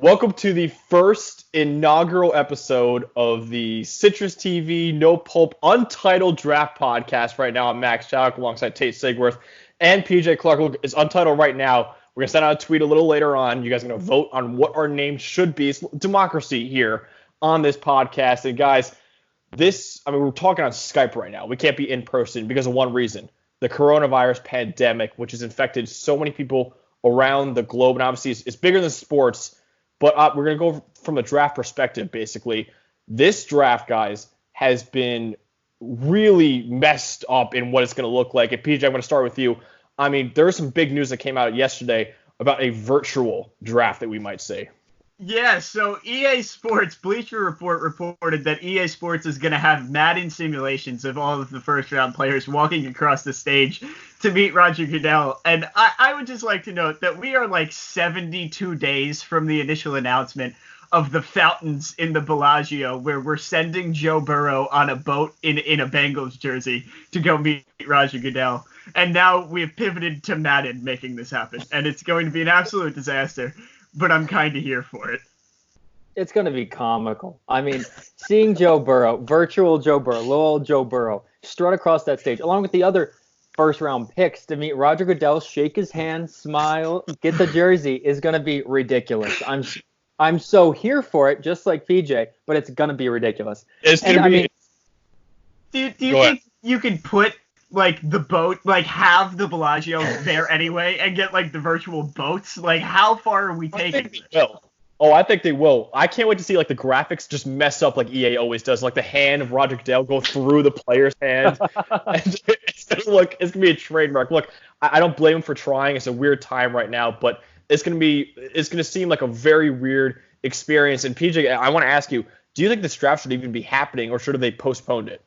Welcome to the first inaugural episode of the CitrusTV No Pulp Untitled Draft Podcast. Right now, I'm Max Chadwick alongside Tate Sigworth and PJ Clark. Look, it's untitled right now. We're going to send out a tweet a little later on. You guys are going to vote on what our name should be. It's democracy here on this podcast. And guys, we're talking on Skype right now. We can't be in person because of one reason: the coronavirus pandemic, which has infected so many people around the globe. And obviously, it's bigger than sports. But we're going to go from a draft perspective, basically. This draft, guys, has been really messed up in what it's going to look like. And, PJ, I'm going to start with you. I mean, there was some big news that came out yesterday about a virtual draft that we might see. Yeah, so EA Sports, Bleacher Report reported that EA Sports is going to have Madden simulations of all of the first-round players walking across the stage to meet Roger Goodell. And I would just like to note that we are like 72 days from the initial announcement of the fountains in the Bellagio, where we're sending Joe Burrow on a boat in a Bengals jersey to go meet Roger Goodell. And now we've pivoted to Madden making this happen. And it's going to be an absolute disaster. But I'm kind of here for it. It's going to be comical. I mean, seeing Joe Burrow, virtual Joe Burrow, little old Joe Burrow, strut across that stage, along with the other first-round picks to meet Roger Goodell, shake his hand, smile, get the jersey, is going to be ridiculous. I'm so here for it, just like PJ, but it's going to be ridiculous. Do you think you could put like the boat, like have the Bellagio there anyway and get like the virtual boats? Like, how far are we taking this? I think they will. I can't wait to see like the graphics just mess up like EA always does. Like the hand of Roger Goodell go through the player's hand. And it's gonna be a trademark. Look, I don't blame him for trying. It's a weird time right now, but it's gonna seem like a very weird experience. And PJ, I want to ask you, do you think this draft should even be happening, or should have they postponed it?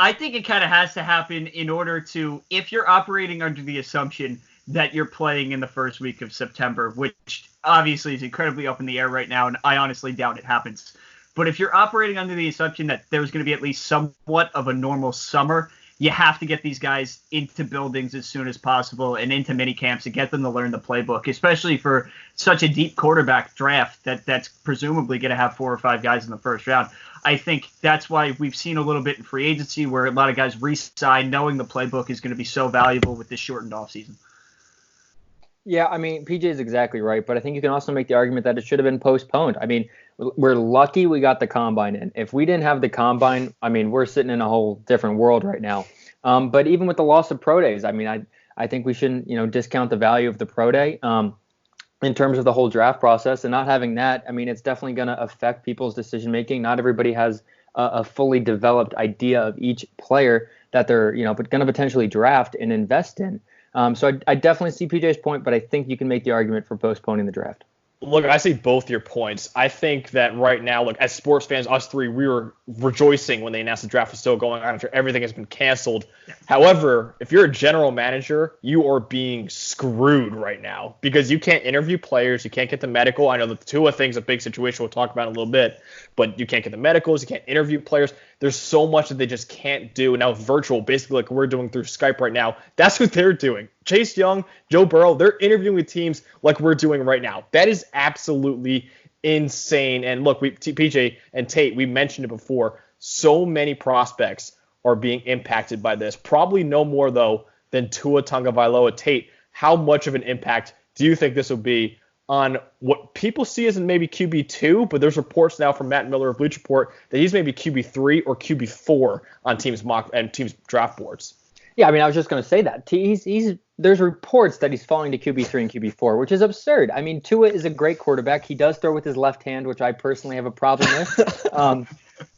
I think it kind of has to happen in order to, if you're operating under the assumption that you're playing in the first week of September, which obviously is incredibly up in the air right now, and I honestly doubt it happens. But if you're operating under the assumption that there's going to be at least somewhat of a normal summer, you have to get these guys into buildings as soon as possible and into mini camps and get them to learn the playbook, especially for such a deep quarterback draft that's presumably going to have 4 or 5 guys in the first round. I think that's why we've seen a little bit in free agency where a lot of guys re-sign knowing the playbook is going to be so valuable with this shortened offseason. Yeah, I mean, PJ is exactly right, but I think you can also make the argument that it should have been postponed. I mean, we're lucky we got the combine in. If we didn't have the combine, I mean, we're sitting in a whole different world right now. But even with the loss of pro days, I mean, I think we shouldn't, discount the value of the pro day in terms of the whole draft process. And not having that, I mean, it's definitely going to affect people's decision making. Not everybody has a fully developed idea of each player that they're, but going to potentially draft and invest in. So I definitely see PJ's point, but I think you can make the argument for postponing the draft. Look, I see both your points. I think that right now, look, as sports fans, us three, we were rejoicing when they announced the draft was still going on after everything has been canceled. Yeah. However, if you're a general manager, you are being screwed right now because you can't interview players. You can't get the medical. I know the Tua thing's a big situation. We'll talk about in a little bit, but you can't get the medicals. You can't interview players. There's so much that they just can't do. And now virtual, basically like we're doing through Skype right now, that's what they're doing. Chase Young, Joe Burrow, they're interviewing with teams like we're doing right now. That is absolutely insane. And look, PJ and Tate, we mentioned it before. So many prospects are being impacted by this. Probably no more, though, than Tua Tagovailoa. Tate, how much of an impact do you think this will be on what people see as maybe QB2, but there's reports now from Matt Miller of Bleacher Report that he's maybe QB3 or QB4 on teams' mock and teams' draft boards? Yeah, I mean, I was just going to say that. There's reports that he's falling to QB3 and QB4, which is absurd. I mean, Tua is a great quarterback. He does throw with his left hand, which I personally have a problem with.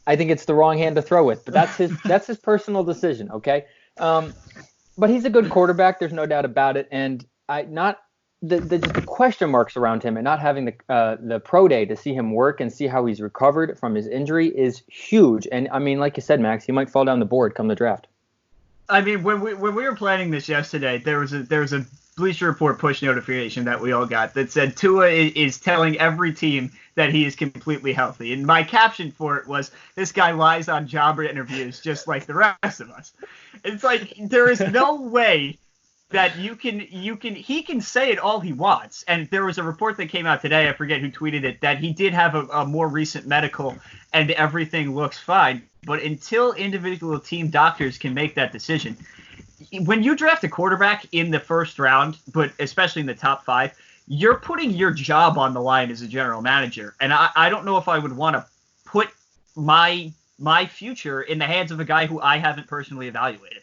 I think it's the wrong hand to throw with, but that's his personal decision, okay? But he's a good quarterback. There's no doubt about it. And the question marks around him and not having the pro day to see him work and see how he's recovered from his injury is huge. And I mean, like you said, Max, he might fall down the board come the draft. I mean, when we were planning this yesterday, there was a Bleacher Report push notification that we all got that said Tua is telling every team that he is completely healthy. And my caption for it was, this guy lies on job interviews just like the rest of us. It's like, there is no way that he can say it all he wants. And there was a report that came out today, I forget who tweeted it, that he did have a more recent medical and everything looks fine. But until individual team doctors can make that decision, when you draft a quarterback in the first round, but especially in the top 5, you're putting your job on the line as a general manager. And I don't know if I would want to put my future in the hands of a guy who I haven't personally evaluated.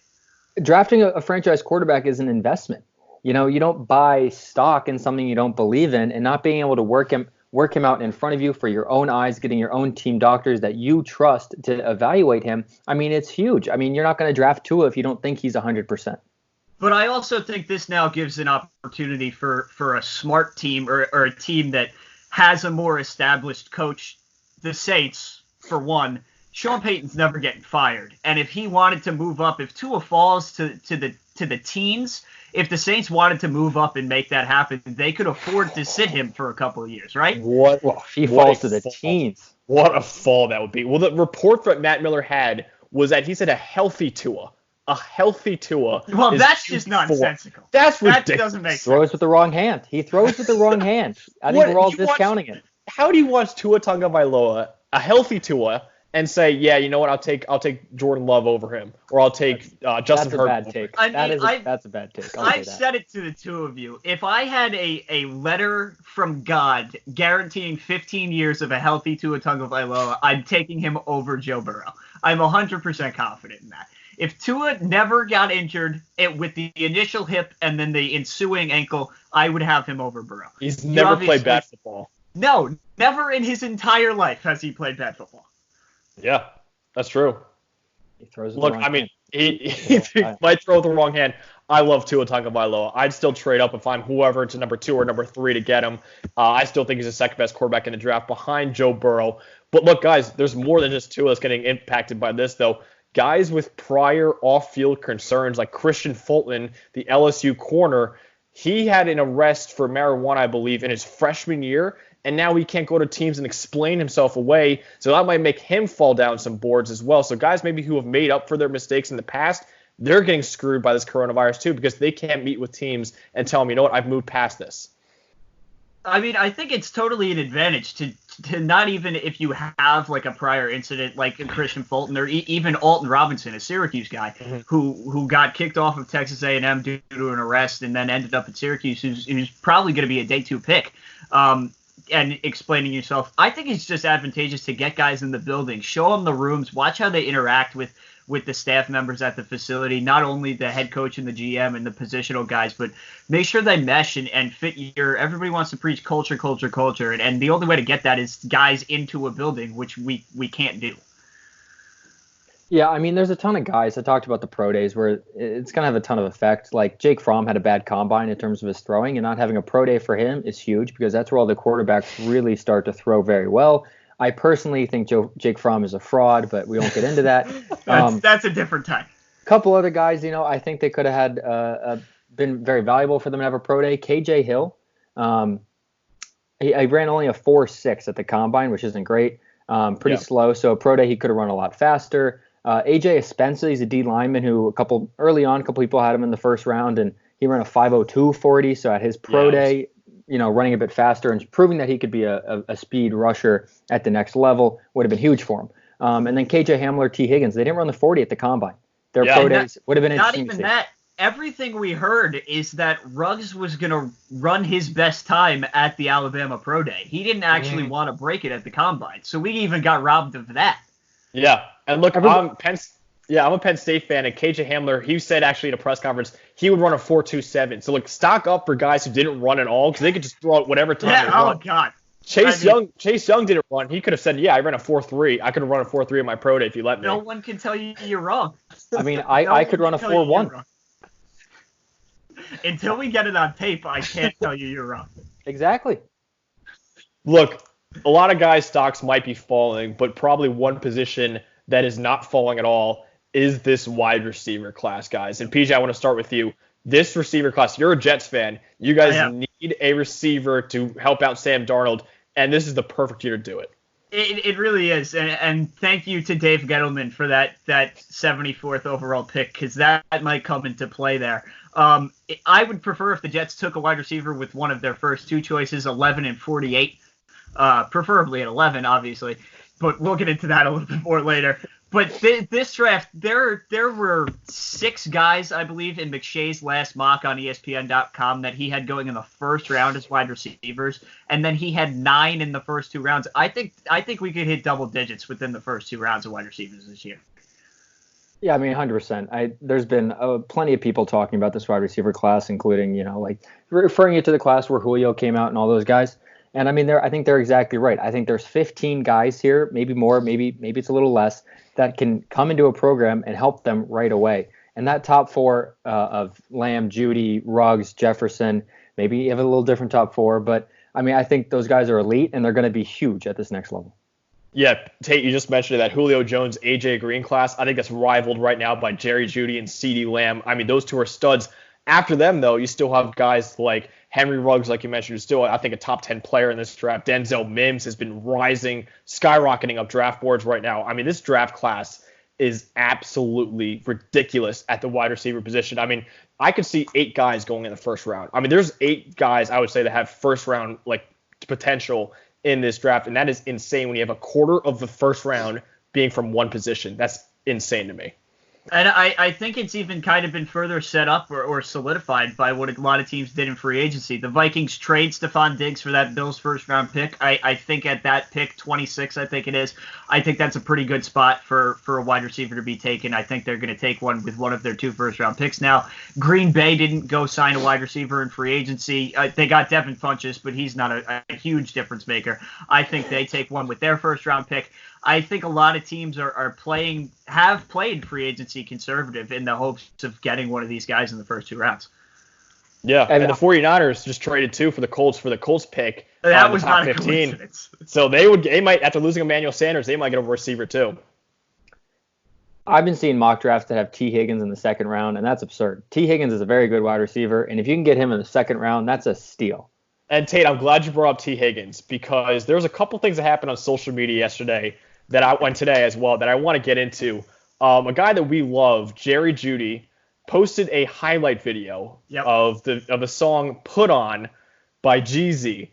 Drafting a franchise quarterback is an investment. You don't buy stock in something you don't believe in, and not being able to work him out in front of you for your own eyes, getting your own team doctors that you trust to evaluate him. I mean, it's huge. I mean, you're not going to draft Tua if you don't think he's 100%. But I also think this now gives an opportunity for a smart team or a team that has a more established coach. The Saints, for one, Sean Payton's never getting fired. And if he wanted to move up, if Tua falls to the teens, if the Saints wanted to move up and make that happen, they could afford to sit him for a couple of years, right? If he falls to the teens. What a fall that would be. Well, the report that Matt Miller had was that he said a healthy Tua. Well, that's just nonsensical. That's ridiculous. That doesn't make sense. Throws with the wrong hand. He throws with the wrong hand. I think we're all discounting it. How do you watch Tua Tagovailoa, a healthy Tua, and say, yeah, you know what, I'll take Jordan Love over him, or I'll take Justin Herbert. That's a bad take. That's a bad take. I've said it to the two of you. If I had a letter from God guaranteeing 15 years of a healthy Tua Tagovailoa, I'm taking him over Joe Burrow. I'm 100% confident in that. If Tua never got injured with the initial hip and then the ensuing ankle, I would have him over Burrow. He's never played bad football. No, never in his entire life has he played bad football. Yeah, that's true. He throws with Look, the wrong hand. he might throw with the wrong hand. I love Tua Tagovailoa. I'd still trade up if I'm whoever to number 2 or number 3 to get him. I still think he's the second best quarterback in the draft behind Joe Burrow. But look, guys, there's more than just Tua that's getting impacted by this, though. Guys with prior off-field concerns like Christian Fulton, the LSU corner, he had an arrest for marijuana, I believe, in his freshman year, and now he can't go to teams and explain himself away, so that might make him fall down some boards as well. So guys maybe who have made up for their mistakes in the past, they're getting screwed by this coronavirus too because they can't meet with teams and tell them, you know what, I've moved past this. I mean, I think it's totally an advantage to not even if you have like a prior incident like Christian Fulton or even Alton Robinson, a Syracuse guy who got kicked off of Texas A&M due to an arrest and then ended up at Syracuse, who's probably going to be a day 2 pick. And explaining yourself, I think it's just advantageous to get guys in the building, show them the rooms, watch how they interact with the staff members at the facility, not only the head coach and the GM and the positional guys, but make sure they mesh and fit everybody wants to preach culture. And the only way to get that is guys into a building, which we can't do. Yeah, I mean, there's a ton of guys. I talked about the pro days where it's going to have a ton of effect. Like Jake Fromm had a bad combine in terms of his throwing, and not having a pro day for him is huge because that's where all the quarterbacks really start to throw very well. I personally think Jake Fromm is a fraud, but we won't get into that. That's a different time. A couple other guys, I think they could have had been very valuable for them to have a pro day. KJ Hill, he ran only a 4.6 at the combine, which isn't great. Pretty slow. So a pro day, he could have run a lot faster. AJ Espensa, he's a D lineman who a couple people had him in the first round, and he ran a 5.02 40. So at his pro day, running a bit faster and proving that he could be a speed rusher at the next level would have been huge for him. And then KJ Hamler, T. Higgins, they didn't run the 40 at the combine. Their pro days would have been interesting. Not even that. Everything we heard is that Ruggs was going to run his best time at the Alabama pro day. He didn't actually want to break it at the combine. So we even got robbed of that. Yeah. And look, I'm a Penn State fan, and KJ Hamler, he said actually in a press conference he would run a 4.27. So, stock up for guys who didn't run at all because they could just throw out whatever time they run. God. Chase Young didn't run. He could have said, I ran a 4.3. I could have run a 4.3 in my pro day if you let me. No one can tell you you're wrong. I mean, I could run a 4.1. Until we get it on tape, I can't tell you you're wrong. Exactly. Look, a lot of guys' stocks might be falling, but probably one position that is not falling at all is this wide receiver class, guys. And PJ, I want to start with you. This receiver class, you're a Jets fan. You guys need a receiver to help out Sam Darnold, and this is the perfect year to do it. It really is, and thank you to Dave Gettleman for that 74th overall pick, because that might come into play there. I would prefer if the Jets took a wide receiver with one of their first two choices, 11 and 48, preferably at 11, obviously, but we'll get into that a little bit more later. But this draft, there were 6 guys, I believe, in McShay's last mock on ESPN.com that he had going in the first round as wide receivers, and then he had 9 in the first 2 rounds. I think we could hit double digits within the first 2 rounds of wide receivers this year. Yeah, I mean, 100%. There's been plenty of people talking about this wide receiver class, including, like referring it to the class where Julio came out and all those guys. And I mean, I think they're exactly right. I think there's 15 guys here, maybe more, maybe it's a little less, that can come into a program and help them right away. And that top 4 of Lamb, Judy, Ruggs, Jefferson, maybe you have a little different top 4, but I mean, I think those guys are elite and they're going to be huge at this next level. Yeah, Tate, you just mentioned that Julio Jones, AJ Green class. I think that's rivaled right now by Jerry Jeudy and CeeDee Lamb. I mean, those 2 are studs. After them, though, you still have guys like Henry Ruggs, like you mentioned, who's still, I think, a top 10 player in this draft. Denzel Mims has been rising, skyrocketing up draft boards right now. I mean, this draft class is absolutely ridiculous at the wide receiver position. I mean, I could see 8 guys going in the first round. I mean, there's 8 guys, I would say, that have first round potential in this draft, and that is insane when you have a quarter of the first round being from one position. That's insane to me. And I think it's even kind of been further set up or solidified by what a lot of teams did in free agency. The Vikings trade Stephon Diggs for that Bills first-round pick. I think at that pick, 26, I think it is, I think that's a pretty good spot for a wide receiver to be taken. I think they're going to take one with one of their 2 first-round picks. Now, Green Bay didn't go sign a wide receiver in free agency. They got Devin Funchess, but he's not a huge difference maker. I think they take one with their first-round pick. I think a lot of teams have played free agency conservative in the hopes of getting one of these guys in the first 2 rounds. Yeah, and the 49ers just traded 2 for the Colts pick. That was top not a 15. coincidence. So they might, after losing Emmanuel Sanders, they might get a receiver too. I've been seeing mock drafts that have T. Higgins in the second round, and that's absurd. T. Higgins is a very good wide receiver, and if you can get him in the second round, that's a steal. And Tate, I'm glad you brought up T. Higgins, because there's a couple things that happened on social media yesterday that I went today as well that I want to get into. A guy that we love, Jerry Jeudy, posted a highlight video of the song "Put On" by Jeezy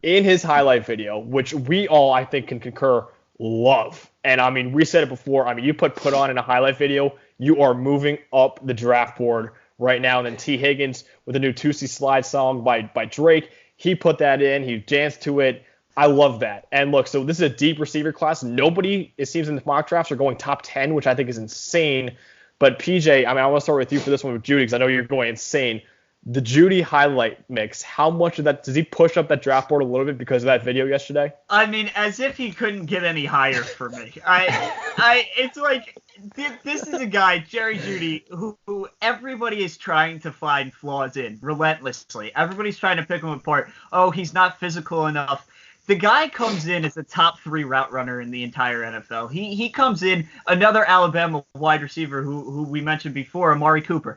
in his highlight video, which we all, I think, can concur, love. And I mean, we said it before. I mean, you put "Put On" in a highlight video, you are moving up the draft board right now. And then T. Higgins with the new Tootsie Slide song by Drake, he put that in. He danced to it. I love that. And look, so this is a deep receiver class. Nobody, it seems, in the mock drafts are going top 10, which I think is insane. But PJ, I mean, I want to start with you for this one with Jeudy, because I know you're going insane. The Jeudy highlight mix, how much of that, does he push up that draft board a little bit because of that video yesterday? I mean, as if he couldn't get any higher for me. It's like, this is a guy, Jerry Jeudy, who everybody is trying to find flaws in relentlessly. Everybody's trying to pick him apart. Oh, he's not physical enough. The guy comes in as a top 3 route runner in the entire NFL. He comes in, another Alabama wide receiver who we mentioned before, Amari Cooper.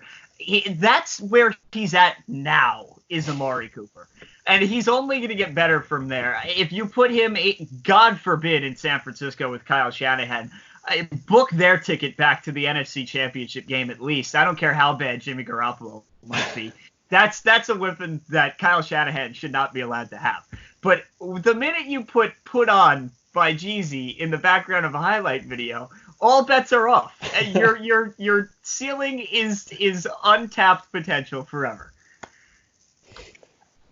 That's where he's at now, is Amari Cooper. And he's only going to get better from there. If you put him, God forbid, in San Francisco with Kyle Shanahan, book their ticket back to the NFC Championship game at least. I don't care how bad Jimmy Garoppolo might be. That's a weapon that Kyle Shanahan should not be allowed to have. But the minute you put on by Jeezy in the background of a highlight video, all bets are off. And your ceiling is untapped potential forever.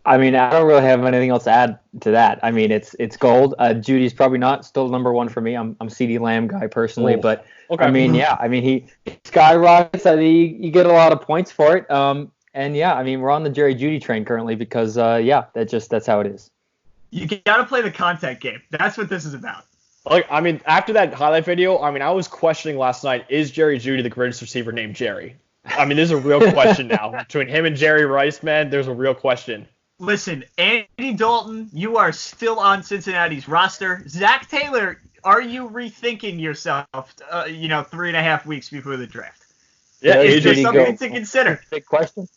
I mean, I don't really have anything else to add to that. I mean, it's gold. Judy's probably not still number 1 for me. I'm CeeDee Lamb guy personally, but okay. I mean, yeah. I mean, he skyrockets. I mean, you get a lot of points for it. And yeah, I mean, we're on the Jerry Jeudy train currently because that's how it is. You got to play the content game. That's what this is about. Like, I mean, after that highlight video, I mean, I was questioning last night, is Jerry Jeudy the greatest receiver named Jerry? I mean, there's a real question now. Between him and Jerry Rice, man, there's a real question. Listen, Andy Dalton, you are still on Cincinnati's roster. Zach Taylor, are you rethinking yourself, 3.5 weeks before the draft? Yeah, is there something to consider? Big question.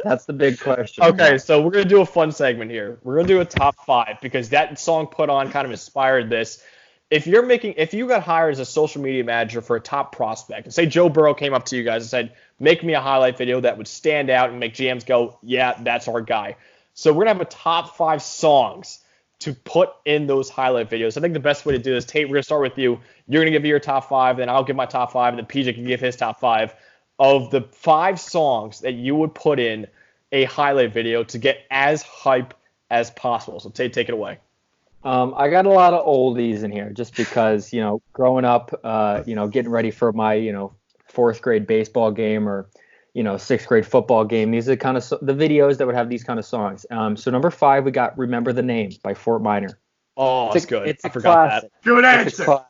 That's the big question. Okay, so we're gonna do a fun segment here. We're gonna do a top 5 because that song put on kind of inspired this. If you got hired as a social media manager for a top prospect, and say Joe Burrow came up to you guys and said, make me a highlight video that would stand out and make GMs go, yeah, that's our guy. So we're gonna have a top 5 songs to put in those highlight videos. I think the best way to do this, Tate, we're gonna start with you. You're gonna give me your top 5, then I'll give my top 5, and then PJ can give his top 5 of the 5 songs that you would put in a highlight video to get as hype as possible. So Tate, take it away. I got a lot of oldies in here just because, growing up, getting ready for my, 4th grade baseball game or, 6th grade football game. These are the kind of the videos that would have these kind of songs. So number 5, we got Remember the Name by Fort Minor. Oh, that's good. It's I forgot classic. that. Good answer.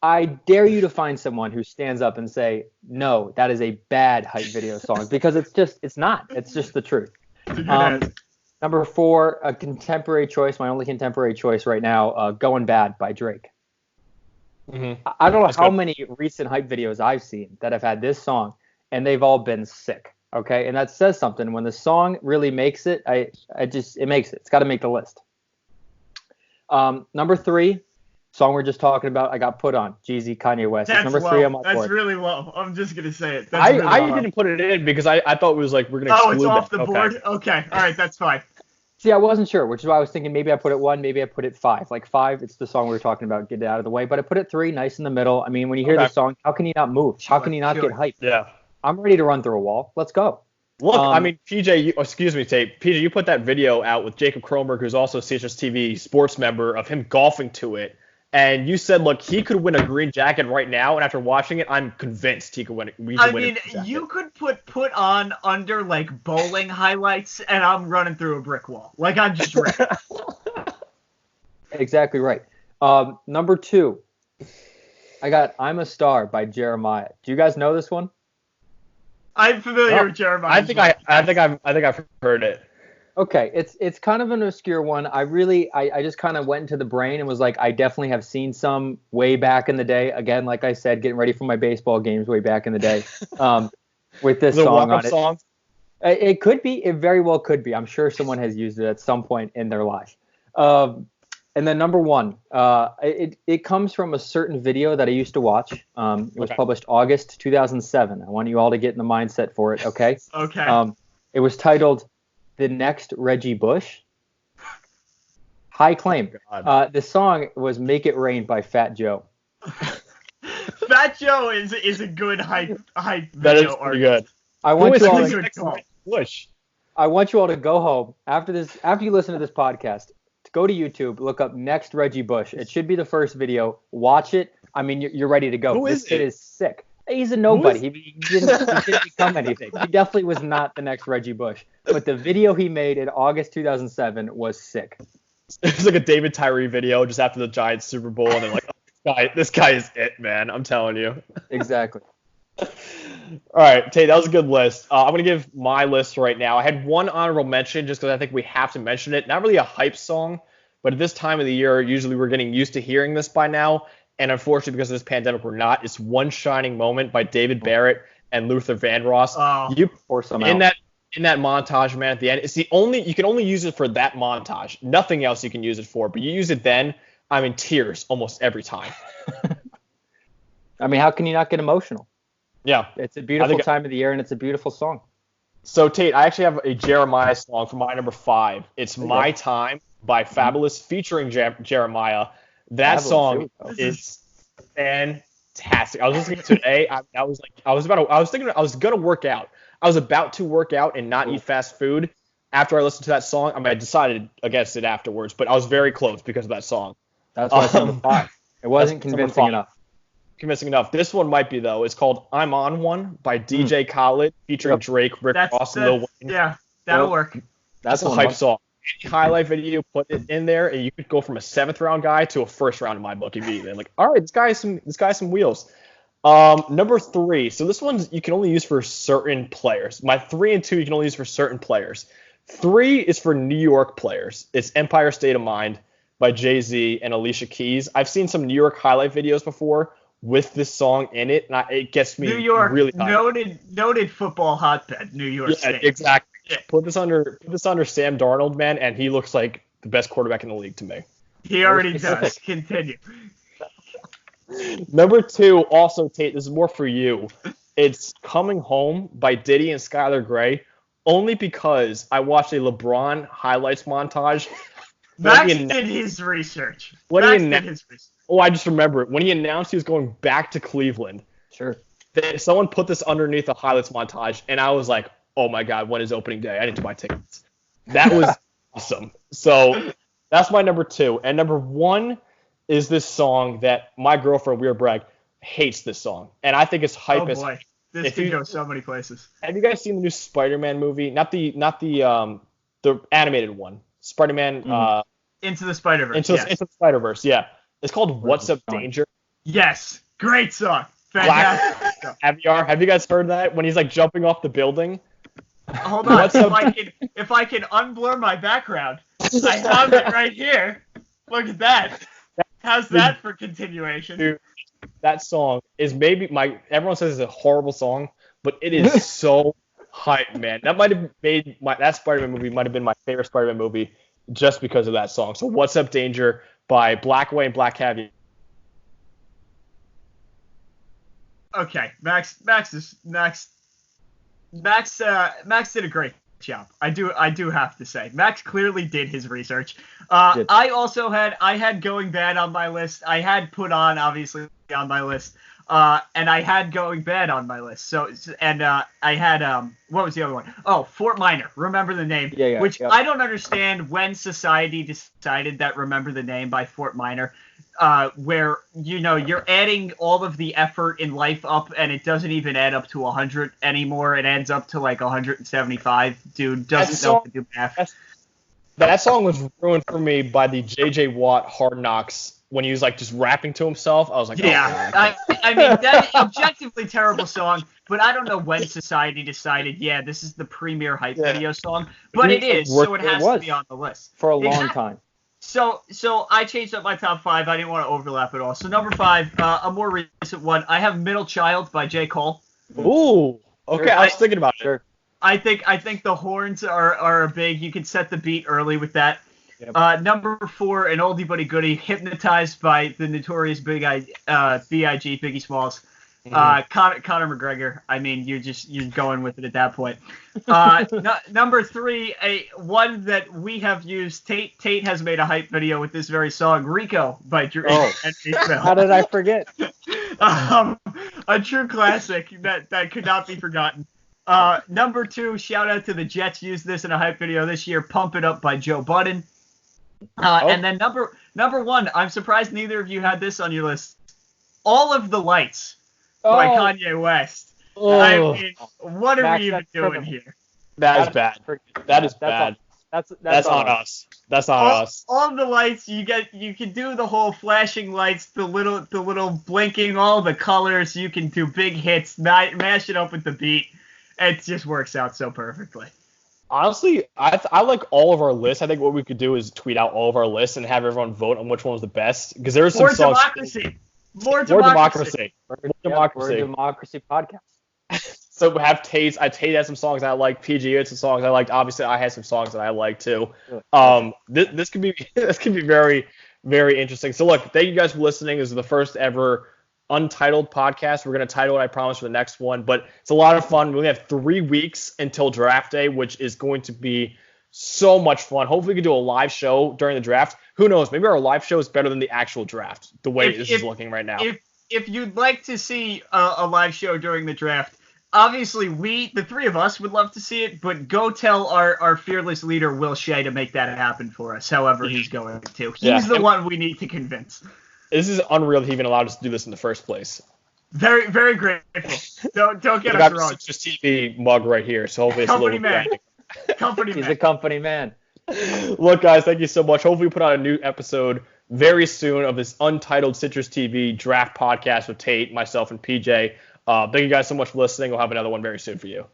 I dare you to find someone who stands up and say, no, that is a bad hype video song, because it's not. It's just the truth. Number 4, a contemporary choice, my only contemporary choice right now, Going Bad by Drake. Mm-hmm. I don't know how many recent hype videos I've seen that have had this song, and they've all been sick. Okay, and that says something. When the song really makes it, it makes it. It's got to make the list. Number 3, song we're just talking about, I got Put On, Jeezy, Kanye West. That's number low. 3 on my That's board. really low. I'm just gonna say it. I didn't put it in because I thought it was like we're gonna exclude it's off that. the board? Okay. All right, that's fine. See, I wasn't sure, which is why I was thinking maybe I put it 1, maybe I put it 5. Like 5, it's the song we were talking about, get it out of the way. But I put it 3, nice in the middle. I mean, when you hear the song, how can you not move? How can you not get hyped? Yeah. I'm ready to run through a wall. Let's go. Look, I mean, PJ, excuse me, Tate. PJ, you put that video out with Jacob Kronberg, who's also a CitrusTV sports member, of him golfing to it. And you said, look, he could win a green jacket right now. And after watching it, I'm convinced he could win. You could put on under like bowling highlights, and I'm running through a brick wall. Like I'm just ready. Exactly right. Number 2, I got I'm a Star by Jeremiah. Do you guys know this one? I'm familiar with Jeremiah. I think I've heard it. Okay, it's kind of an obscure one. I just kind of went into the brain and was like, I definitely have seen some way back in the day. Again, like I said, getting ready for my baseball games way back in the day. With this song on it. Song? It could be. It very well could be. I'm sure someone has used it at some point in their life. And then number 1, it comes from a certain video that I used to watch. It was published August 2007. I want you all to get in the mindset for it, okay? Okay. It was titled The Next Reggie Bush. High claim. The song was Make It Rain by Fat Joe. Fat Joe is a good hype that video is pretty good. I want you all to go home after you listen to this podcast. Go to YouTube, look up Next Reggie Bush. It should be the first video. Watch it. I mean, you're ready to go. This kid is sick. He's a nobody. He didn't become anything. He definitely was not the next Reggie Bush. But the video he made in August 2007 was sick. It's like a David Tyree video just after the Giants Super Bowl, and they're like, oh, this guy is it, man. I'm telling you. Exactly. All right, Tate, that was a good list. I'm going to give my list right now. I had one honorable mention just because I think we have to mention it. Not really a hype song, but at this time of the year, usually we're getting used to hearing this by now. And unfortunately, because of this pandemic, we're not. It's One Shining Moment by David Barrett and Luther Vandross. In that montage, man, at the end, it's the only, you can only use it for that montage. Nothing else you can use it for. But you use it then, I'm in tears almost every time. I mean, how can you not get emotional? Yeah. It's a beautiful time of the year, and it's a beautiful song. So, Tate, I actually have a Jeremiah song for my number 5. It's My Time by Fabulous featuring Jeremiah. That song is fantastic. I was listening to it today. I was gonna work out. I was about to work out and not eat fast food after I listened to that song. I mean, I decided against it afterwards, but I was very close because of that song. That's why it's number 5. It wasn't convincing enough. This one might be, though. It's called I'm On One by DJ Khaled featuring Drake, Rick Ross, and Lil Wayne. Yeah, that'll work. That's a hype song. Any highlight video, put it in there, and you could go from a 7th round guy to a 1st round in my book immediately. I'm like, all right, this guy's some wheels. Number 3. So this one you can only use for certain players. My 3 and 2 you can only use for certain players. 3 is for New York players. It's Empire State of Mind by Jay-Z and Alicia Keys. I've seen some New York highlight videos before with this song in it, and it gets me New York, really hyped. noted football hotbed, New York State. Exactly. Yeah. Put this under Sam Darnold, man, and he looks like the best quarterback in the league to me. He already does. Continue. Number 2, also Tate, this is more for you. It's Coming Home by Diddy and Skylar Grey, only because I watched a LeBron highlights montage. Max did his research. Oh, I just remember it. When he announced he was going back to Cleveland, Sure. someone put this underneath a highlights montage, and I was like, oh my God, when is opening day? I need to buy tickets. That was awesome. So that's my number 2. And number 1 is this song that my girlfriend, Weird Bragg, hates this song. And I think it's hype as... Oh boy, this could go so many places. Have you guys seen the new Spider-Man movie? Not the animated one. Spider-Man... Into the Spider-Verse. Into the Spider-Verse, yeah. It's called What's Up Danger. Yes, great song. Fantastic. Have you guys heard that? When he's like jumping off the building? Hold on. If I can unblur my background, I have it right here. Look at that. How's that for continuation? Dude, that song is maybe everyone says it's a horrible song, but it is so hype, man. That might have made that Spider-Man movie might have been my favorite Spider-Man movie just because of that song. So What's Up Danger by Blackway and Black Caviar. Okay, Max did a great job. I do have to say, Max clearly did his research. I had Going Bad on my list. I had Put On obviously on my list, and I had Going Bad on my list. So I had what was the other one? Oh, Fort Minor. Remember the Name. Which I don't understand when society decided that Remember the Name by Fort Minor. Where you're adding all of the effort in life up, and it doesn't even add up to 100 anymore. It adds up to like 175. Dude doesn't know how to do math. That song was ruined for me by the J.J. Watt Hard Knocks when he was like just rapping to himself. I was like, yeah. Oh, I mean, that's objectively terrible song, but I don't know when society decided, this is the premier hype video song, but it is, so it has to be on the list for a long time. So I changed up my top 5. I didn't want to overlap at all. So number 5, a more recent one. I have Middle Child by J. Cole. Ooh, okay. I was thinking about it. I think the horns are big. You can set the beat early with that. Yep. Number 4, an oldie but a goodie, Hypnotized by the notorious B.I.G. Biggie Smalls. Conor McGregor. I mean, you're going with it at that point. Number 3, one that we have used. Tate has made a hype video with this very song, Rico by Drew. Oh, how did I forget? A true classic that could not be forgotten. Number 2, shout out to the Jets, used this in a hype video this year, Pump It Up by Joe Budden. And then number 1, I'm surprised neither of you had this on your list, All of the Lights by Kanye West. I mean, what are we even doing here? That is bad. That is bad. That's on us. That's on us. All the lights you can do the whole flashing lights, the little blinking, all the colors. You can do big hits, mash it up with the beat. It just works out so perfectly. Honestly, I like all of our lists. I think what we could do is tweet out all of our lists and have everyone vote on which one was the best. Because there are some songs. More democracy. We're a democracy podcast. So Tate had some songs I like. PG had some songs I liked. Obviously, I had some songs that I liked too. This could be very, very interesting. So look, thank you guys for listening. This is the first ever Untitled podcast. We're going to title it, I promise, for the next one. But it's a lot of fun. We only have 3 weeks until draft day, which is going to be so much fun. Hopefully we can do a live show during the draft. Who knows? Maybe our live show is better than the actual draft, the way this is looking right now. If you'd like to see a live show during the draft, obviously the 3 of us would love to see it, but go tell our fearless leader, Will Shea, to make that happen for us, however he's going to. He's the one we need to convince. This is unreal that he even allowed us to do this in the first place. Very, very grateful. Don't get us wrong. CitrusTV mug right here, so hopefully it's company man. He's a company man. Look, guys, thank you so much. Hopefully we put out a new episode very soon of this Untitled CitrusTV draft podcast with Tate, myself, and PJ. Thank you guys so much for listening. We'll have another one very soon for you.